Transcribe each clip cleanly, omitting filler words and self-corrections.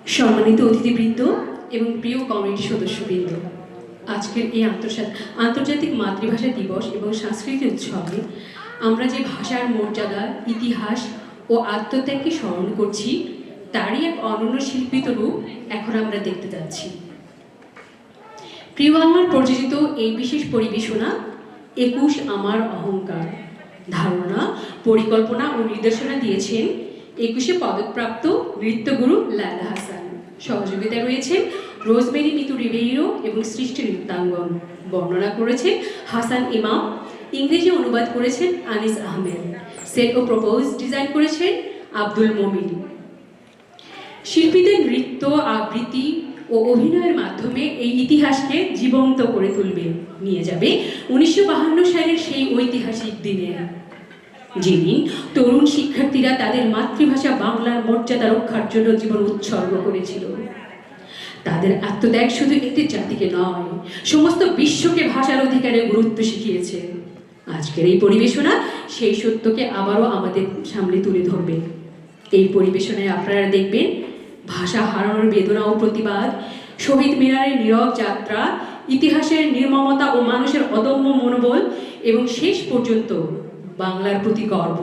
সম্মানিত অতিথিবৃন্দ এবং প্রিয় কমিটি সদস্যবৃন্দ, আজকের এই আন্তর্জাতিক মাতৃভাষা দিবস এবং সাংস্কৃতিক উৎসবে আমরা যে ভাষার মর্যাদা, ইতিহাস ও আত্মত্যাগকে স্মরণ করছি, তারই এক অনন্য শিল্পিত রূপ এখন আমরা দেখতে যাচ্ছি। প্রিয় বাংলার প্রযোজিত এই বিশেষ পরিবেশনা ২১ আমার অহংকার ধারণা, পরিকল্পনা ও নির্দেশনা দিয়েছেন ২১শে পদকপ্রাপ্ত নৃত্যগুরু লায়লা হাসান। সহযোগিতায় রয়েছেন রোজমেরি মিতু রিবেইরো এবং সৃষ্টি নৃত্যাঙ্গন। বর্ণনা করেছেন হাসান ইমাম, ইংরেজি অনুবাদ করেছেন আনিস আহমেদ, সেট ও প্রপোজ ডিজাইন করেছেন আব্দুল মমিন। শিল্পীদের নৃত্য, আবৃত্তি ও অভিনয়ের মাধ্যমে এই ইতিহাসকে জীবন্ত করে তুলবে, নিয়ে যাবে ১৯৫২ সালের সেই ঐতিহাসিক দিনে, যেদিন তরুণ শিক্ষার্থীরা তাদের মাতৃভাষা বাংলার মর্যাদা রক্ষার জন্য জীবন উৎসর্গ করেছিল। তাদের আত্মত্যাগ শুধু একটি জাতিকে নয়, সমস্ত বিশ্বকে ভাষার অধিকারের গুরুত্ব শিখিয়েছে। আজকের এই পরিবেশনা সেই সত্যকে আবারও আমাদের সামনে তুলে ধরবে। এই পরিবেশনায় আপনারা দেখবেন ভাষা হারানোর বেদনা ও প্রতিবাদ, শহীদ মিনারের নীরব যাত্রা, ইতিহাসের নির্মমতা ও মানুষের অদম্য মনোবল, এবং শেষ পর্যন্ত বাংলার প্রতি গর্ব,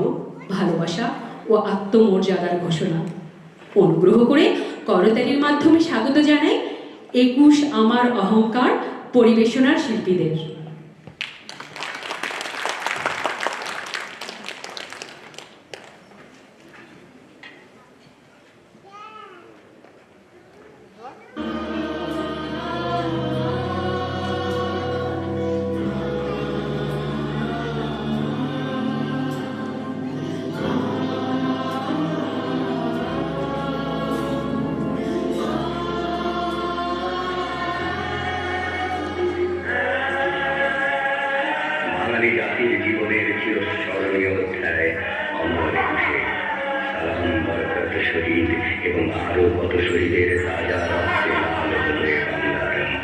ভালোবাসা ও আত্মমর্যাদার ঘোষণা। অনুগ্রহ করে করতালির মাধ্যমে স্বাগত জানাই ২১ আমার অহংকার পরিবেশনার শিল্পীদের। বাঙালি জাতির জীবনের চিরস্মরণীয় অধ্যায় অমর একুশে। সালাম, বরকত, শহীদ এবং আরো কত শহীদের তাজা রক্তে লাল হলে বাংলার মাটি।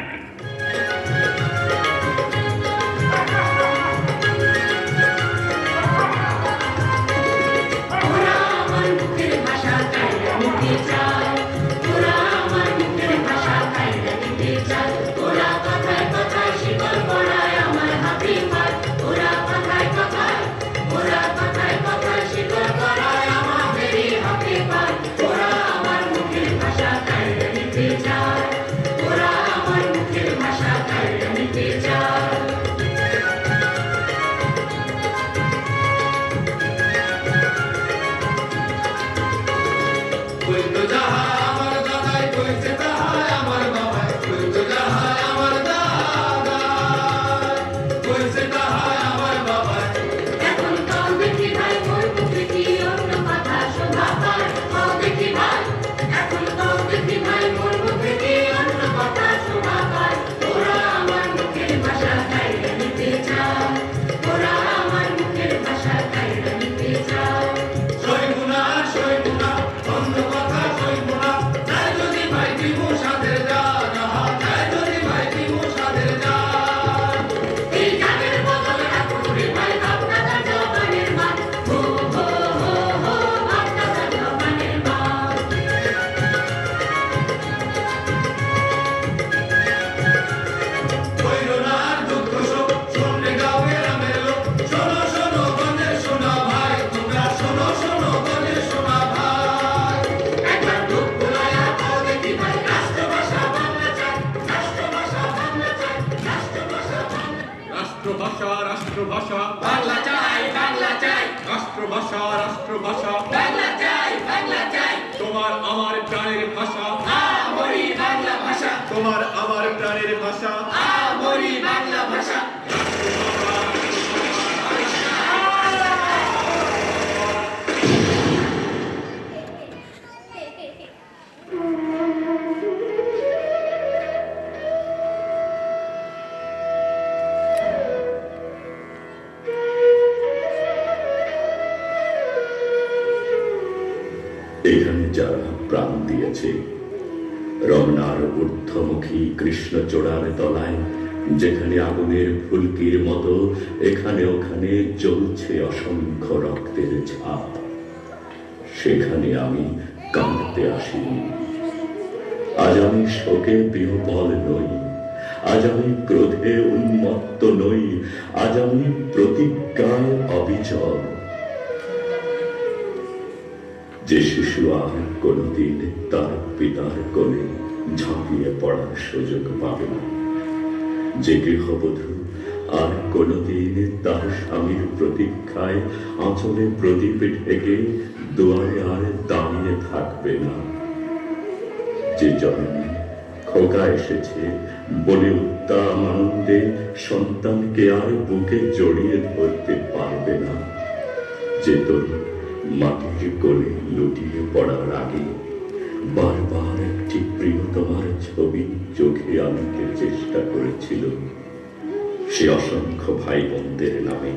রাষ্ট্রভাষা বাংলা চাই, বাংলা চাই, রাষ্ট্রভাষা রাষ্ট্রভাষা বাংলা চাই, বাংলা চাই, তোমার আমার প্রাণের ভাষা আমারই বাংলা ভাষা, তোমার আমার প্রাণের ভাষা আমারই বাংলা ভাষা। এখানে যারা প্রাণ দিয়েছে, রমনার ঊর্ধ্বমুখী কৃষ্ণচূড়ার তলায়, যেখানে আগুনের ফুলকির মতো এখানে ওখানে জ্বলছে অসংখ্য রক্তের ছাপ, সেখানে আমি কাঁদতে আসিনি, আজ আমি শোকে বিহ্বল নই, আজ আমি ক্রোধে উন্মত্ত নই, আজ আমি প্রতিজ্ঞায় অবিচল। যে শিশু আর কোনদিন তার পিতার কোলে ঝাঁপিয়ে পড়ার সুযোগ পাবে না, যে গৃহবধূ আর কোনদিন তার স্বামীর প্রতীক্ষায় আঁচলে প্রদীপ ঢেকে দুয়ারে আর দাঁড়িয়ে থাকবে না, যে জননী খোকা এসেছে বলে উত্তাম আনন্দে সন্তানকে আর বুকে জড়িয়ে ধরতে পারবে না, যে তরুণ মাটির কোলে লুটিয়ে পড়ার আগে বারবার একটি প্রিয়তমার ছবি চোখে আনতে চেষ্টা করেছিল, সে অসংখ্য ভাই বোনদের নামে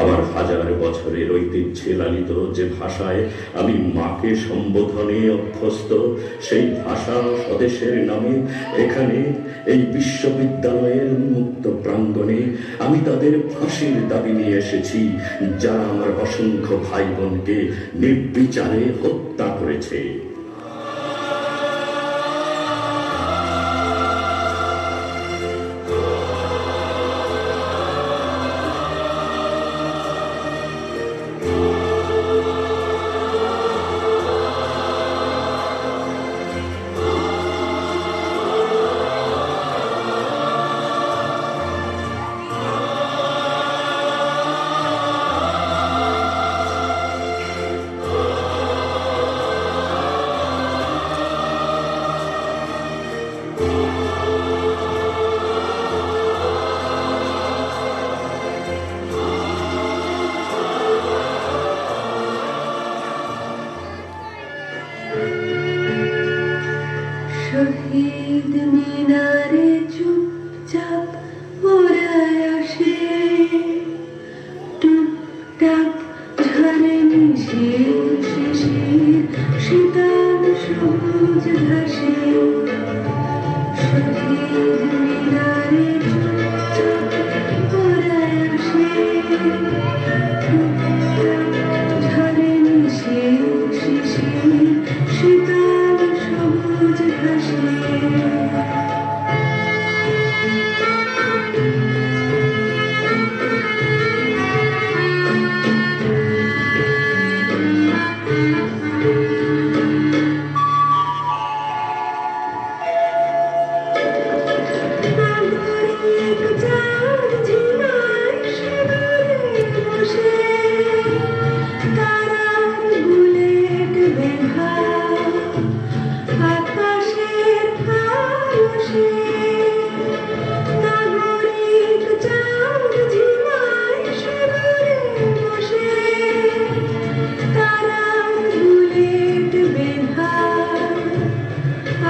আমার হাজার বছরের ঐতিহ্যে লালিত যে ভাষায় আমি মাকে সম্বোধনে অভ্যস্ত, সেই ভাষা স্বদেশের নামে এখানে এই বিশ্ববিদ্যালয়ের উন্মুক্ত প্রাঙ্গণে আমি তাদের ফাঁসির দাবি নিয়ে এসেছি, যারা আমার অসংখ্য ভাই বোনকে নির্বিচারে হত্যা করেছে। শহীদ মিনারে চুপচাপ ওরা আসে, টুকটাক ঝরে মিশিয়ে শিশির শীতল সবুজ ঘাসে। শহীদ মিনারে চুপচাপ ওরা আসে, টুকটাক ঝরে মিশিয়ে শিশির শীতল সবুজ ঘাসে। নাগরিক চাঁদ ঝিমায় শিবিরে বসে, তারার বুলেট বেঁধা আকাশের আকাশে। নাগরিক চাঁদ ঝিমায় শিবিরে বসে, তারার বুলেট বেঁধা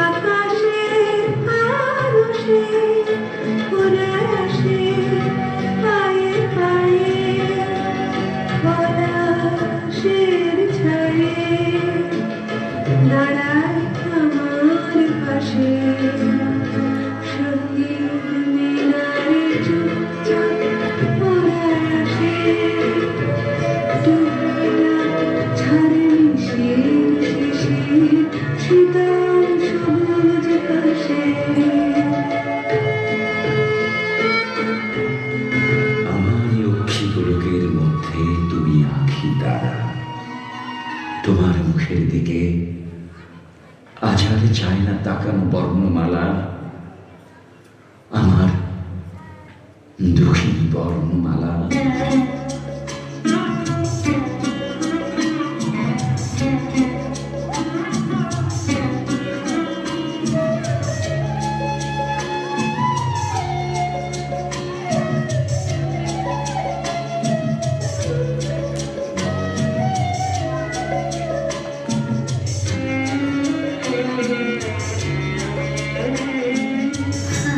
আকাশের আকাশে। উড়ে আসে পায়ে পায়ে পলাশের ছায়ে, দাঁড়ায় আমার পাশে। শহীদ মিনারে চুপচাপ ওরা আসে, টুকটাক ঝরে মিশিয়ে শিশির শীতল সবুজ ঘাসে। আমার লক্ষ্মী গোলকের মধ্যে তুমি আঁখি তারা, তোমার মুখের দিকে আজ আর চায় না তাকানো বর্ণমালা, আমার দুঃখিনী বর্ণমালা।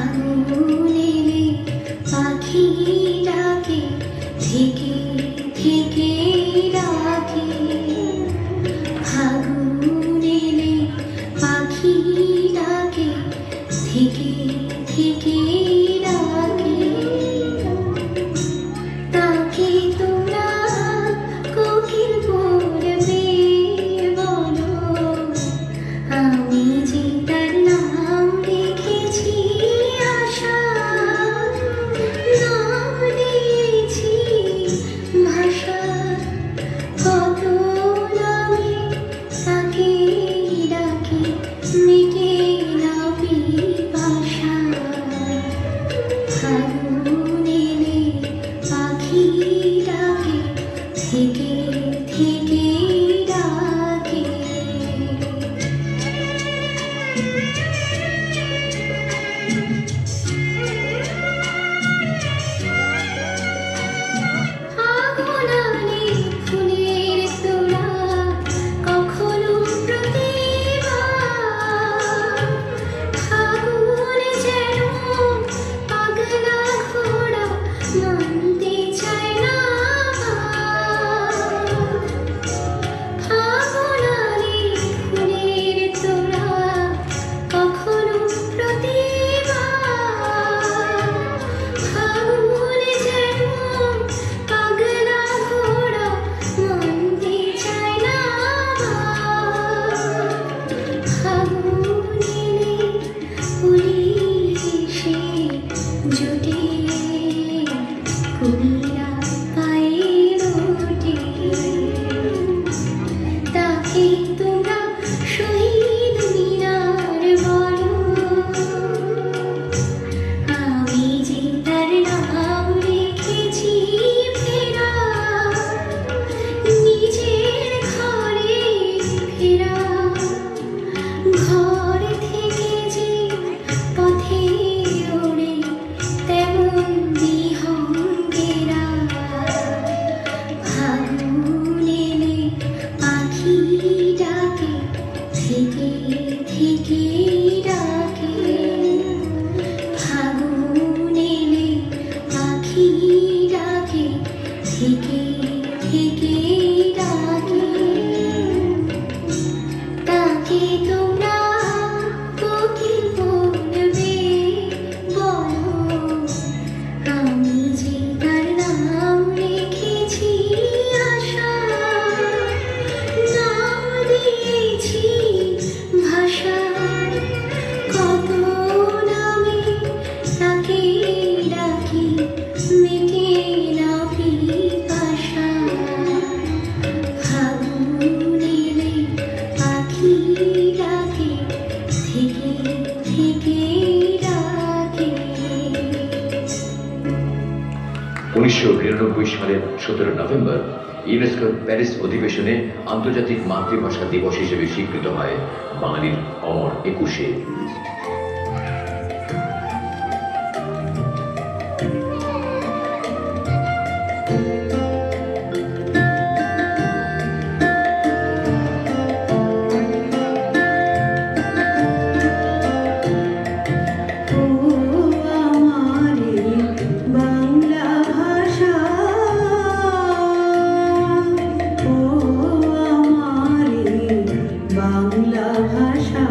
আগুন এলে পাখি ডাকে, ঝিকে কাকে তোমরা শহীদ মিনার বলো, আমি যে তার নাম রেখেছি ফেরা, নিজের ঘরে ফেরা। ঘর থেকে যে পথে ওড়ে তেমন বিহঙ্গেরা, ফাগুন এলে পাখি ডাকে থেকে থেকে ডাকে, ফাগুন এলে পাখি ডাকে থেকে থেকে ডাকে। তাকে তোমরা কোকিল বলবে বলো, আমি যে তার নাম রেখেছি আশা, নাম দিয়েছি ভাষা। কত নামে তাকে ডাকি মেটে না পিপাসা, ফাগুন এলে পাখি ডাকে থেকে থেকে ডাকে। 1999 সালের 17 নভেম্বর ইউনেস্কোর প্যারিস অধিবেশনে আন্তর্জাতিক মাতৃভাষা দিবস হিসেবে স্বীকৃত হয় বাঙালির অমর একুশে। ও আমারে বাংলা ভাষা, ও আমারে বাংলা ভাষা,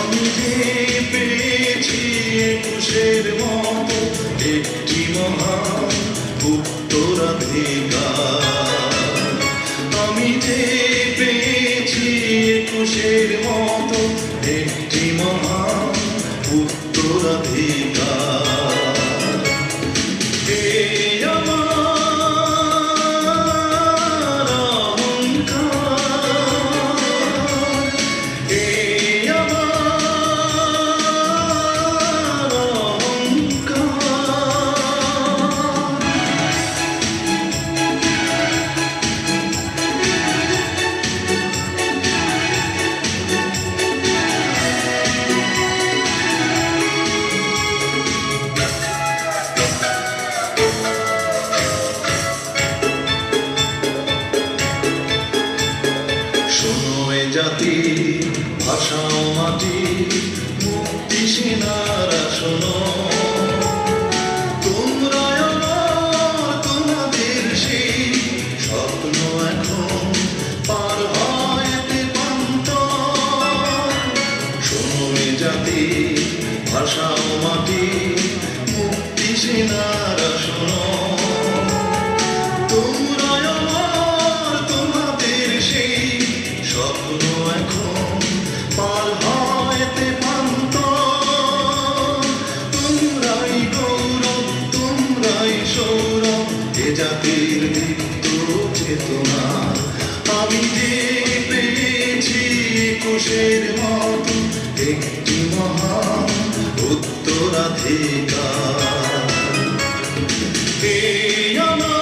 আমি যে পেয়েছি একুশের মতো একটি মহান উত্তরাধিকার। আমি যে পেয়েছি একুশের মতো একটি মহান উত্তরাধিকার। এই আমার অহংকার, এই আমার অহংকার। শোনো এ জাতি, ভাষা ও মাটি, মুক্তি সেনারা শোনো। তোমরা আমার তোমাদের সেই স্বপ্ন এখন পার হয় প্রান্তর। শোনো এ জাতি, ভাষা ও মাটি, মুক্তি সেনারা শোনো। তোমরা আমার তোমাদের সেই স্বপ্ন এখন পার হয় প্রান্তর। তোমরাই গৌরব, তোমরাই সৌরভ এ জাতির দীপ্ত চেতনা। আমি যে পেয়েছি একুশের মতো একটি মহান উত্তরাধিকার। এই আমার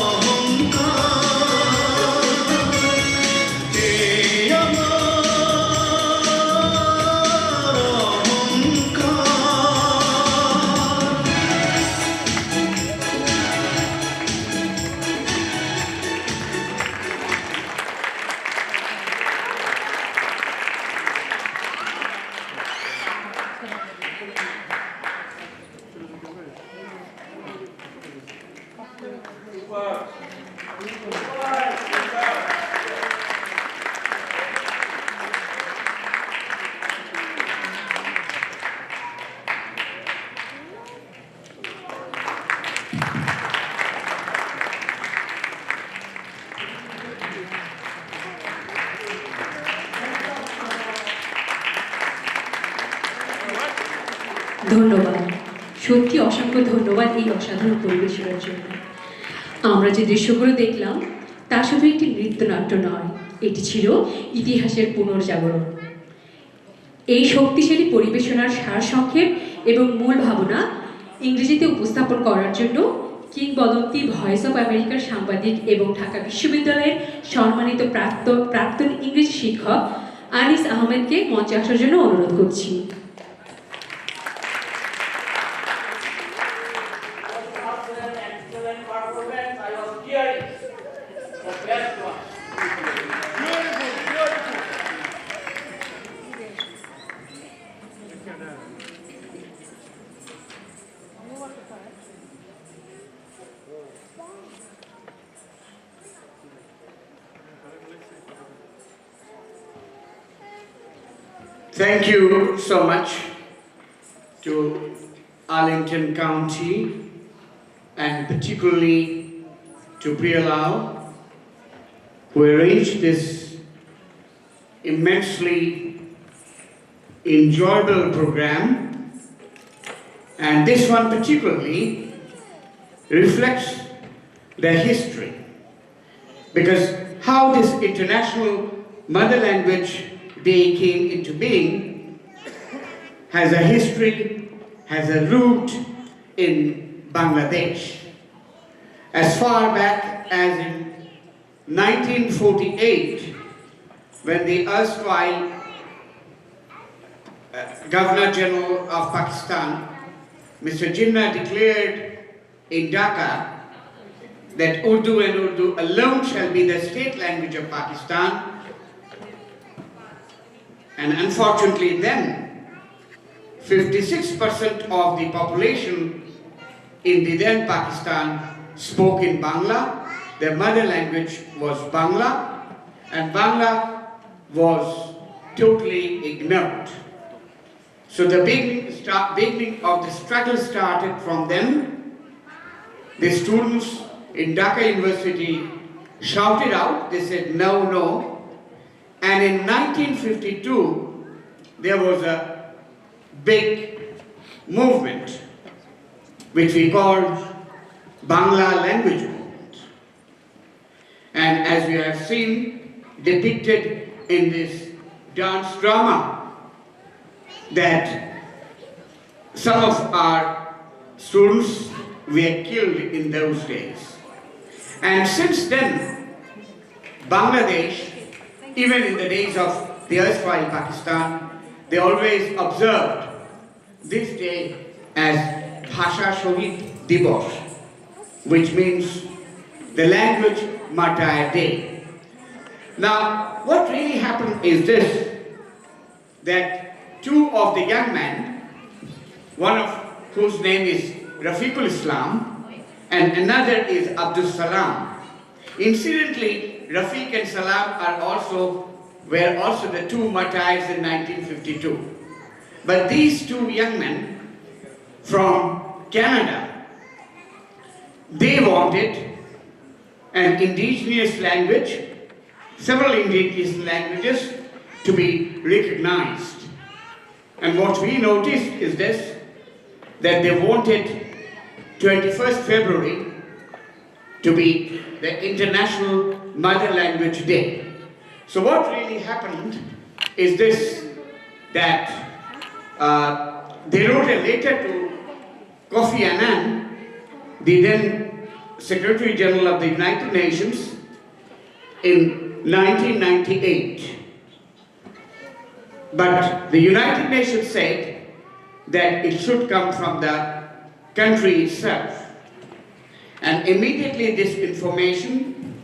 অহংকার, এই আমার অহংকার। ধন্যবাদ, সত্যি অসংখ্য ধন্যবাদ এই অসাধারণ পরিবেশনার জন্য। আমরা যে দৃশ্যগুলো দেখলাম তা শুধু একটি নৃত্যনাট্য নয়, এটি ছিল ইতিহাসের পুনর্জাগরণ। এই শক্তিশালী পরিবেশনার সারসংক্ষেপ এবং মূল ভাবনা ইংরেজিতে উপস্থাপন করার জন্য কিংবদন্তি ভয়েস অফ আমেরিকার সাংবাদিক এবং ঢাকা বিশ্ববিদ্যালয়ের সম্মানিত প্রাক্তন ইংরেজি শিক্ষক আনিস আহমেদকে মঞ্চে আসার জন্য অনুরোধ করছি। Thank you so much to Arlington County and particularly to Priya Lau, who arranged this immensely enjoyable program. And this one particularly reflects their history, because how this International Mother Language Day came into being has a history, has a root in Bangladesh. As far back as in 1948, when the erstwhile Governor General of Pakistan, Mr. Jinnah, declared in Dhaka that Urdu and Urdu alone shall be the state language of Pakistan. And unfortunately then, 56% of the population in the then Pakistan spoke in Bangla. Their mother language was Bangla, and Bangla was totally ignored. So the beginning of the struggle started from then. The students in Dhaka University shouted out, they said no, no. And in 1952, there was a big movement which we called Bangla language movement. And as we have seen depicted in this dance drama, that some of our students were killed in those days. And since then, Bangladesh, even in the days of the erstwhile Pakistan, they always observed this day as Bhasha Shohid Divos, which means the language martyr day. Now, what really happened is this, that two of the young men, one of whose name is Rafiqul Islam and another is Abdul Salam. Incidentally, Rafiq and Salam were also the two martyrs in 1952. But these two young men from Canada, they wanted an indigenous language, several indigenous languages to be recognized. And what we noticed is this, that they wanted 21st February to be the International Mother Language Day. So what really happened is this, that they wrote a letter to Kofi Annan, the then Secretary General of the United Nations, in 1998. But the United Nations said that it should come from the country itself. And immediately this information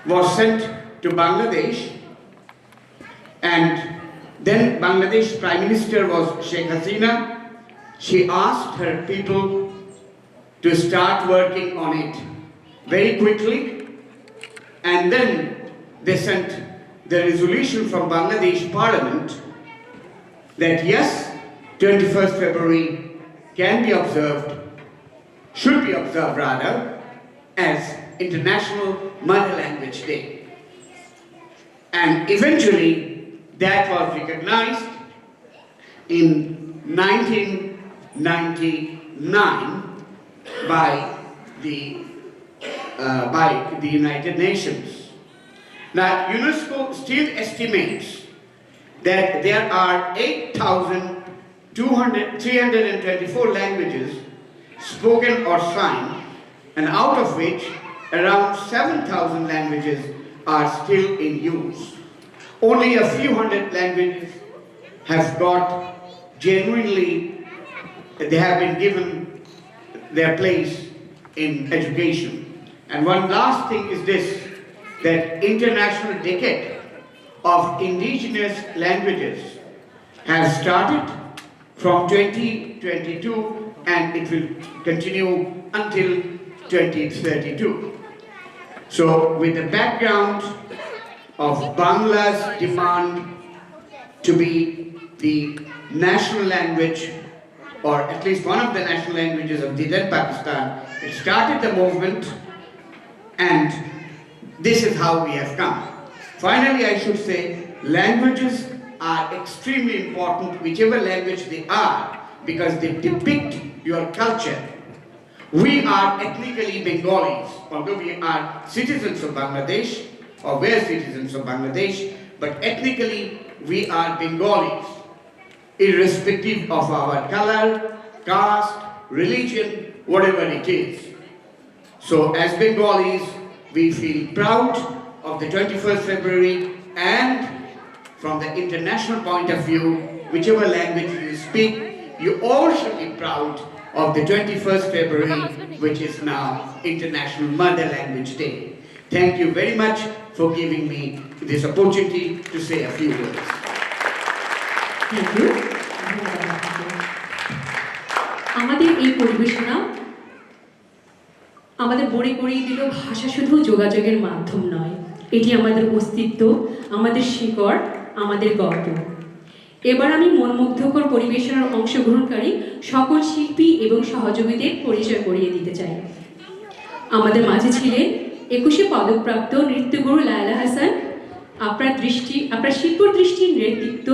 was sent to Bangladesh, and then Bangladesh Prime Minister was Sheikh Hasina. She asked her people to start working on it very quickly, and then they sent the resolution from Bangladesh Parliament that yes, 21st February can be observed, should be observed rather, as International Mother Language Day. And eventually that was recognized in 1999 by the United Nations. Now UNESCO still estimates that there are 8,324 languages spoken or signed, and out of which around 7,000 languages are still in use. Only a few hundred languages have got genuinely, they have been given their place in education. And one last thing is this, that International Decade of Indigenous Languages has started from 2022 and it will continue until 2032. So with the background of Bangla's demand to be the national language, or at least one of the national languages of the then Pakistan, it started the movement, and this is how we have come. Finally, I should say, languages are extremely important, whichever language they are, because they depict your culture. We are ethnically Bengalis, although we are citizens of Bangladesh, or we're citizens of Bangladesh, but ethnically we are Bengalis, irrespective of our color, caste, religion, whatever it is. So as Bengalis, we feel proud of the 21st February, and from the international point of view, whichever language you speak, you all should be proud of the 21st February, which is now International Mother Language Day. Thank you very much for giving me this opportunity to say a few words. Thank you আমাদের এই পরিবেশনা আমাদের মনে করিয়ে দিল ভাষা শুধু যোগাযোগের মাধ্যম নয়, এটি আমাদের অস্তিত্ব, আমাদের শিকড়, আমাদের গর্ব। এবার আমি মনমুগ্ধকর পরিবেশনার অংশগ্রহণকারী সকল শিল্পী এবং সহযোগীদের পরিচয় করিয়ে দিতে চাই। আমাদের মাঝে ছিলেন 21শে পদকপ্রাপ্ত নৃত্যগুরু লায়লা হাসান। আপনার শিল্প দৃষ্টি, নেতৃত্ব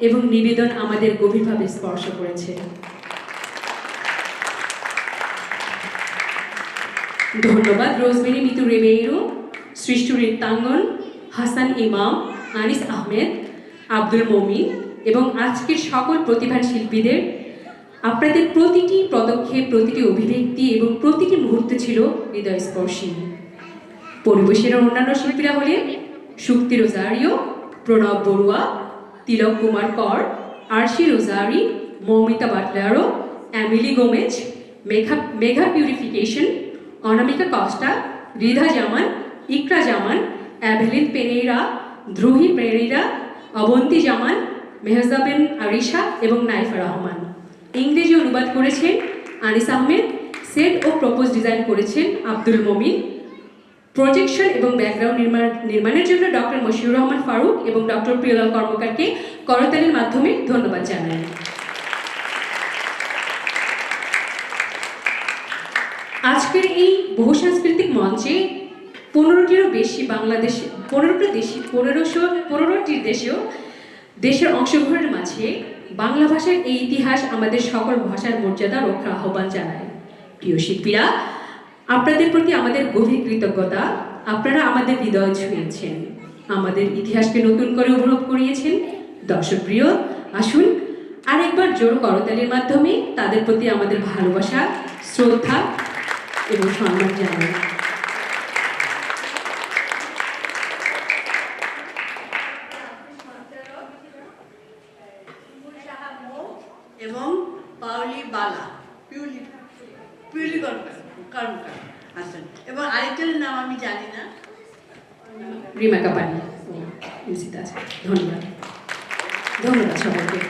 এবং নিবেদন আমাদের গভীরভাবে স্পর্শ করেছে। ধন্যবাদ রোজমেরি মিতু রেবেইরো, সৃষ্টি নৃত্যাঙ্গন, হাসান ইমাম, আনিস আহমেদ, আব্দুল মমিন এবং আজকের সকল প্রতিভার শিল্পীদের। আপনাদের প্রতিটি পদক্ষেপ, প্রতিটি অভিব্যক্তি এবং প্রতিটি মুহূর্ত ছিল হৃদয়স্পর্শী। পরিবেশের অন্যান্য শিল্পীরা হলেন শুক্তি রোজারিও, প্রণব বড়ুয়া, তিলক কুমার কর, আরশি রোজারি, মৌমিতা বাটলারো, এমিলি গোমেজ, মেঘা পিউরিফিকেশন, অনামিকা কস্টা, রিধা জামান, ইকরা জামান, অ্যাভেলিন পেরেইরা, ধ্রুহি পেরেইরা, অবন্তী জামান, মেহজাবিন আরিশা এবং নাইফা রহমান। ইংরেজি অনুবাদ করেছেন আনিস আহমেদ। সেট ও প্রপোজ ডিজাইন করেছেন আব্দুল মমিন। প্রজেকশন এবং ব্যাকগ্রাউন্ড নির্মাণের জন্য ডক্টর মশিউর রহমান ফারুক এবং ডক্টর প্রিয়লাল কর্মকারকে করতালির মাধ্যমে ধন্যবাদ জানাই। আজকের এই বহুসাংস্কৃতিক মঞ্চে 15টিরও বেশি দেশের অংশগ্রহণের মাঝে বাংলা ভাষার এই ইতিহাস আমাদের সকল ভাষার মর্যাদা রক্ষার আহ্বান জানায়। প্রিয় শিল্পীরা, আপনাদের প্রতি আমাদের গভীর কৃতজ্ঞতা। আপনারা আমাদের হৃদয় ছুঁয়েছেন, আমাদের ইতিহাসকে নতুন করে অনুভব করিয়েছেন। দর্শকপ্রিয়, আসুন আরেকবার জোর করতালির মাধ্যমে তাদের প্রতি আমাদের ভালোবাসা, শ্রদ্ধা এবং সম্মান জানাই। এবং পাওলি বালা, পিউলি কর্মকার আছেন, এবং আরেকজনের নাম আমি জানি না। রিমা কাপানি নিশ্চিত আছে। ধন্যবাদ, ধন্যবাদ সবাইকে।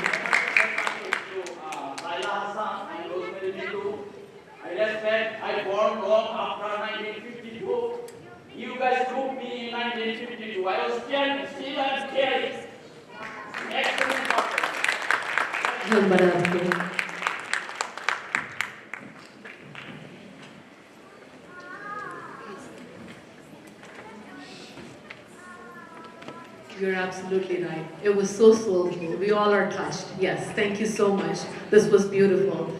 I born long after 1952. You guys took me in 1952. I was scared, still I'm scared. Excellent. ধন্যবাদ আপনাকে। You're absolutely right. It was so soulful. We all are touched. Yes, thank you so much. This was beautiful.